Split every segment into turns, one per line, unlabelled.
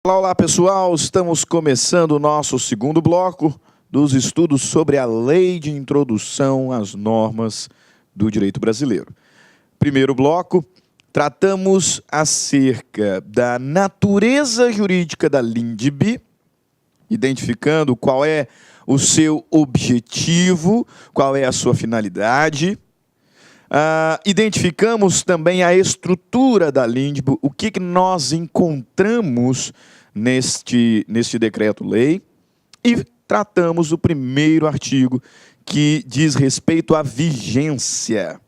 Olá, olá pessoal, estamos começando o nosso segundo bloco dos estudos sobre a Lei de Introdução às Normas do Direito Brasileiro. Primeiro bloco, tratamos acerca da natureza jurídica da LINDB, identificando qual é o seu objetivo, qual é a sua finalidade. Identificamos também a estrutura da LINDB, o que nós encontramos neste decreto-lei, e tratamos o primeiro artigo, que diz respeito à vigência,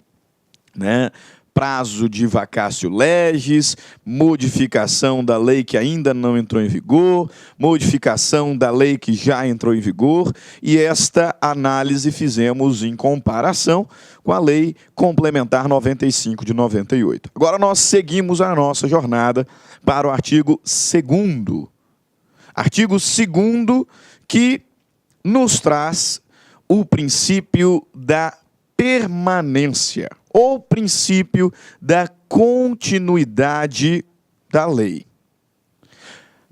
né? Prazo de vacatio legis, modificação da lei que ainda não entrou em vigor, modificação da lei que já entrou em vigor, e esta análise fizemos em comparação com a Lei Complementar 95 de 98. Agora nós seguimos a nossa jornada para o artigo 2º. Artigo 2º que nos traz o princípio da permanência, ou princípio da continuidade da lei.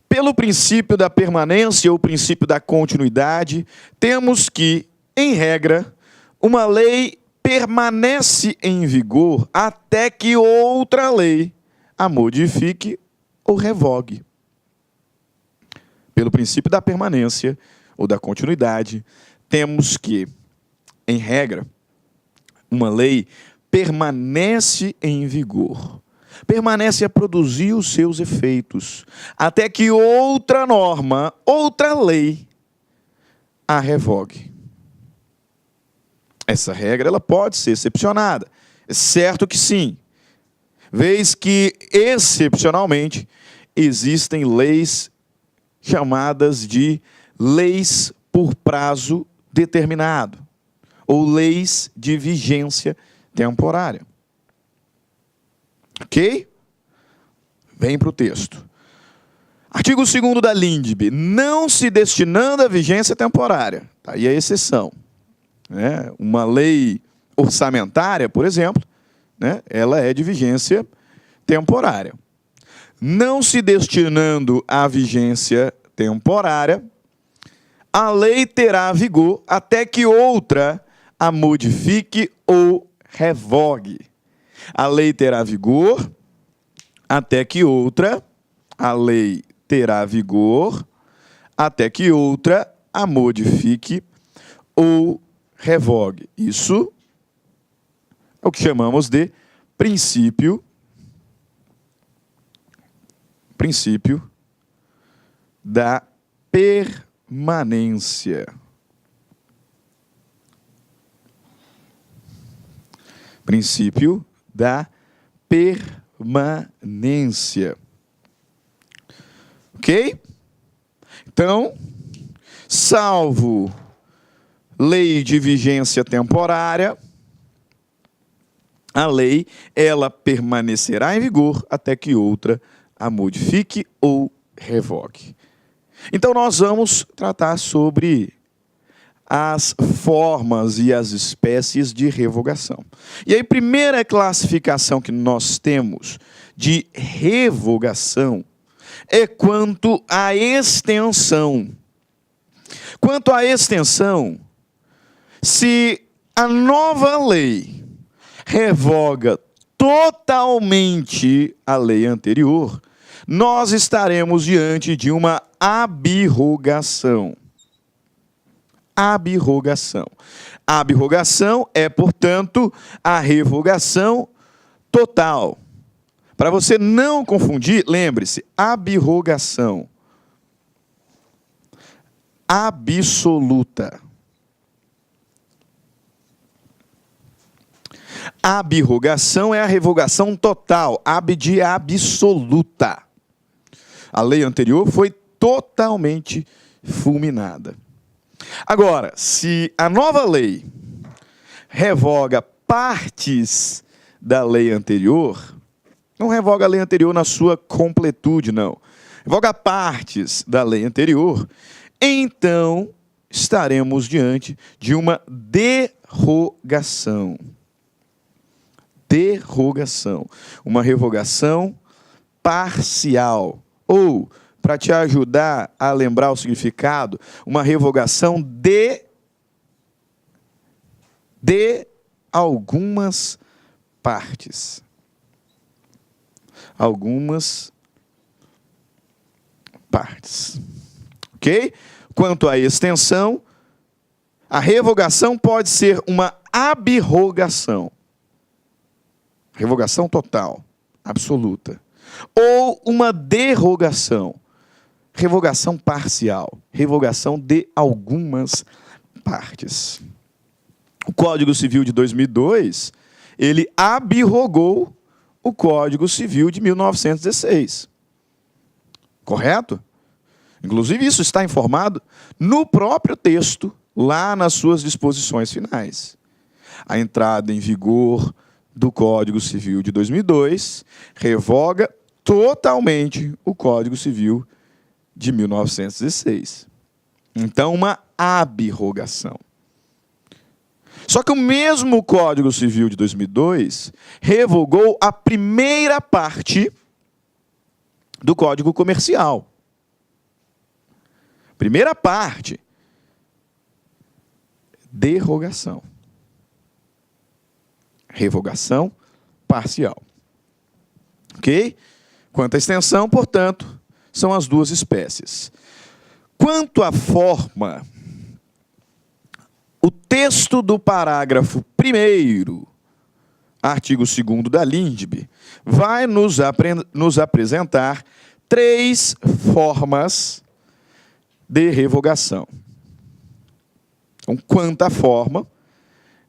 Pelo princípio da permanência ou princípio da continuidade, temos que, em regra, uma lei permanece em vigor até que outra lei a modifique ou revogue. Pelo princípio da permanência ou da continuidade, temos que, em regra, uma lei permanece em vigor, permanece a produzir os seus efeitos, até que outra norma, outra lei, a revogue. Essa regra ela pode ser excepcionada, é certo que sim, vez que, excepcionalmente, existem leis chamadas de leis por prazo determinado, ou leis de vigência temporária. Ok? Vem para o texto. Artigo 2º da LINDB. Não se destinando à vigência temporária. Tá aí a exceção. Né? Uma lei orçamentária, por exemplo, né? Ela é de vigência temporária. Não se destinando à vigência temporária, a lei terá vigor até que outra a modifique ou revogue. A lei terá vigor até que outra, a lei terá vigor até que outra a modifique ou revogue. Isso é o que chamamos de princípio da permanência. Princípio da permanência. Ok? Então, salvo lei de vigência temporária, a lei ela permanecerá em vigor até que outra a modifique ou revogue. Então, nós vamos tratar sobre as formas e as espécies de revogação. E aí, primeira classificação que nós temos de revogação é quanto à extensão. Quanto à extensão, se a nova lei revoga totalmente a lei anterior, nós estaremos diante de uma abrogação. Abrogação. Abrogação é, portanto, a revogação total. Para você não confundir, lembre-se, abrogação absoluta. Abrogação é a revogação total, ab de absoluta. A lei anterior foi totalmente fulminada. Agora, se a nova lei revoga partes da lei anterior, não revoga a lei anterior na sua completude, não. Revoga partes da lei anterior, então estaremos diante de uma derrogação. Derrogação. Uma revogação parcial ou para te ajudar a lembrar o significado, uma revogação de algumas partes. Algumas partes. Ok? Quanto à extensão, a revogação pode ser uma abrogação. Revogação total, absoluta. Ou uma derrogação. Revogação parcial. Revogação de algumas partes. O Código Civil de 2002, ele abrogou o Código Civil de 1916. Correto? Inclusive, isso está informado no próprio texto, lá nas suas disposições finais. A entrada em vigor do Código Civil de 2002 revoga totalmente o Código Civil de 1916. Então, uma abrogação. Só que o mesmo Código Civil de 2002 revogou a primeira parte do Código Comercial. Primeira parte, derrogação. Revogação parcial. Ok? Quanto à extensão, portanto, são as duas espécies. Quanto à forma, o texto do parágrafo 1º, artigo 2º da LINDB, vai nos apresentar 3 formas de revogação. Então, quanto à forma,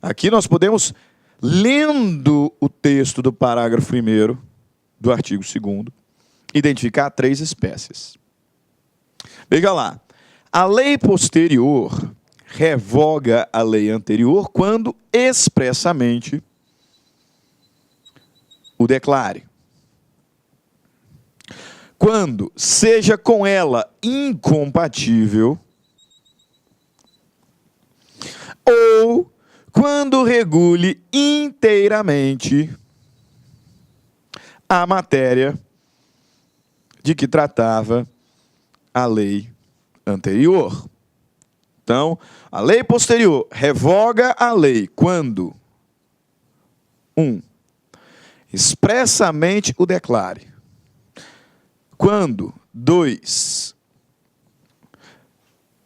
aqui nós podemos, lendo o texto do parágrafo 1º do artigo 2º, identificar 3 espécies. Veja lá. A lei posterior revoga a lei anterior quando expressamente o declare. Quando seja com ela incompatível ou quando regule inteiramente a matéria de que tratava a lei anterior. Então, a lei posterior revoga a lei quando 1. Expressamente o declare. Quando 2.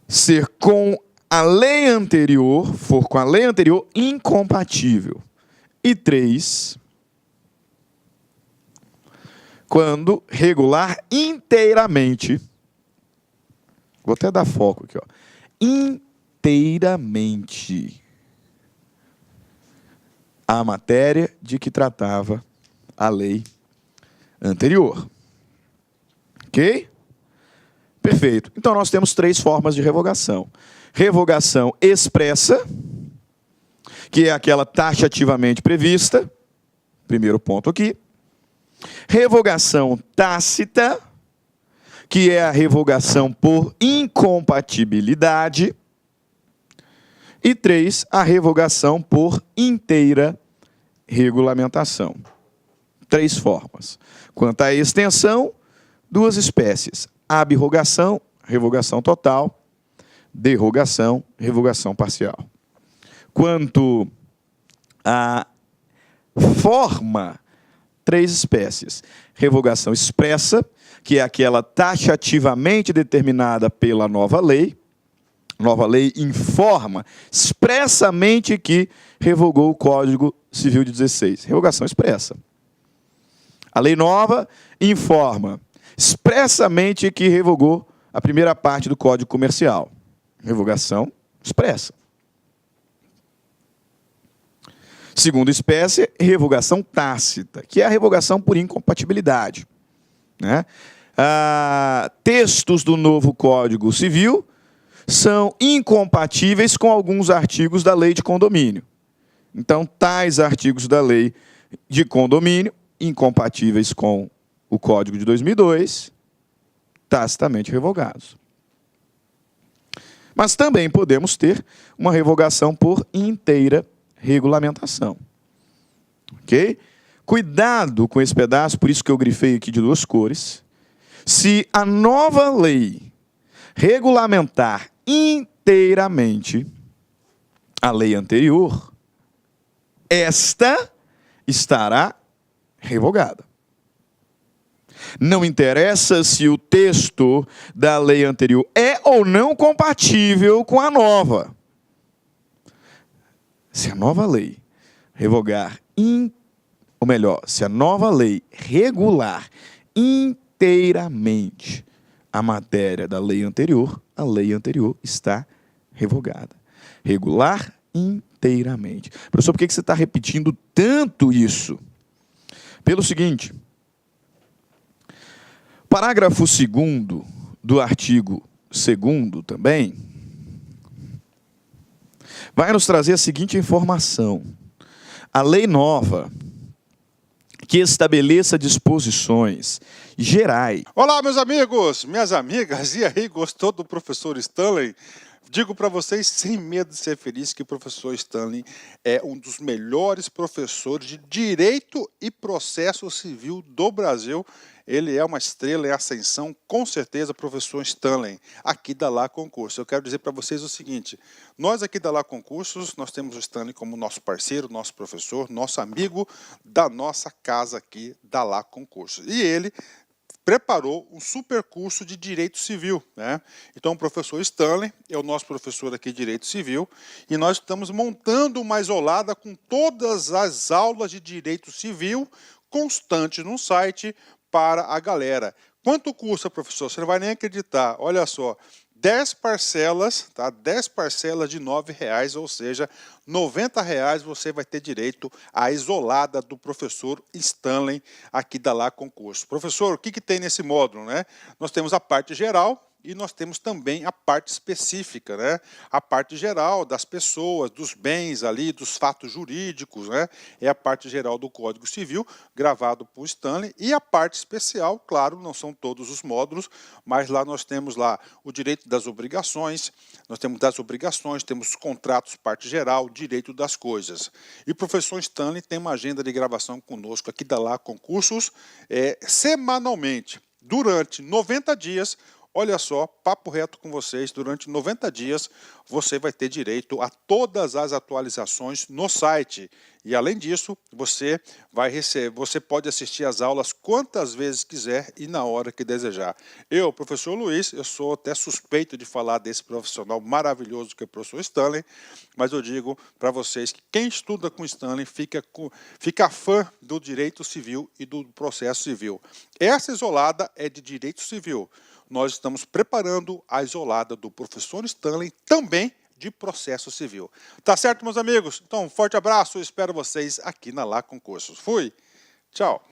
Ser com a lei anterior, for com a lei anterior incompatível. E 3. Quando regular inteiramente, vou até dar foco aqui, ó, inteiramente a matéria de que tratava a lei anterior. Ok? Perfeito. Então, nós temos 3 formas de revogação. Revogação expressa, que é aquela taxativamente prevista. Primeiro ponto aqui. Revogação tácita, que é a revogação por incompatibilidade. E 3, a revogação por inteira regulamentação. 3 formas. Quanto à extensão, 2 espécies. Abrogação, revogação total. Derrogação, revogação parcial. Quanto à forma, 3 espécies. Revogação expressa, que é aquela taxativamente determinada pela nova lei. Nova lei informa expressamente que revogou o Código Civil de 16. Revogação expressa. A lei nova informa expressamente que revogou a primeira parte do Código Comercial. Revogação expressa. Segunda espécie, revogação tácita, que é a revogação por incompatibilidade. Né? Textos do novo Código Civil são incompatíveis com alguns artigos da lei de condomínio. Então, tais artigos da lei de condomínio, incompatíveis com o Código de 2002, tacitamente revogados. Mas também podemos ter uma revogação por inteira regulamentação. Ok? Cuidado com esse pedaço, por isso que eu grifei aqui de 2 cores. Se a nova lei regulamentar inteiramente a lei anterior, esta estará revogada. Não interessa se o texto da lei anterior é ou não compatível com a nova. Se a nova lei revogar, ou melhor, se a nova lei regular inteiramente a matéria da lei anterior, a lei anterior está revogada. Regular inteiramente. Professor, por que você está repetindo tanto isso? Pelo seguinte, parágrafo 2º do artigo 2º também vai nos trazer a seguinte informação. A lei nova que estabeleça disposições gerais.
Olá, meus amigos, minhas amigas, e aí, gostou do professor Stanley? Digo para vocês, sem medo de ser feliz, que o professor Stanley é um dos melhores professores de Direito e Processo Civil do Brasil. Ele é uma estrela em ascensão, com certeza, professor Stanley, aqui da Lá Concurso. Eu quero dizer para vocês o seguinte, nós aqui da Lá Concursos, nós temos o Stanley como nosso parceiro, nosso professor, nosso amigo da nossa casa aqui da Lá Concurso. E ele preparou um super curso de Direito Civil, né? Então o professor Stanley é o nosso professor aqui de Direito Civil e nós estamos montando uma isolada com todas as aulas de Direito Civil constantes no site para a galera. Quanto custa, professor? Você não vai nem acreditar. Olha só, 10 parcelas, tá? 10 parcelas de R$ 9,00, ou seja, R$ 90,00 você vai ter direito à isolada do professor Stanley aqui da Lá Concurso. Professor, o que tem nesse módulo, né? Nós temos a parte geral e nós temos também a parte específica, né? A parte geral das pessoas, dos bens ali, dos fatos jurídicos, né? É a parte geral do Código Civil, gravado por Stanley, e a parte especial, claro, não são todos os módulos, mas lá nós temos lá o direito das obrigações, nós temos das obrigações, temos contratos, parte geral, direito das coisas. E o professor Stanley tem uma agenda de gravação conosco aqui da Lá Concursos, semanalmente, durante 90 dias, olha só, papo reto com vocês, durante 90 dias você vai ter direito a todas as atualizações no site. E além disso, você pode assistir às aulas quantas vezes quiser e na hora que desejar. Eu, professor Luiz, eu sou até suspeito de falar desse profissional maravilhoso que é o professor Stanley, mas eu digo para vocês que quem estuda com Stanley fica fã do direito civil e do processo civil. Essa isolada é de direito civil. Nós estamos preparando a isolada do professor Stanley também de processo civil. Tá certo, meus amigos? Então, um forte abraço, eu espero vocês aqui na Lá Concursos. Fui, tchau.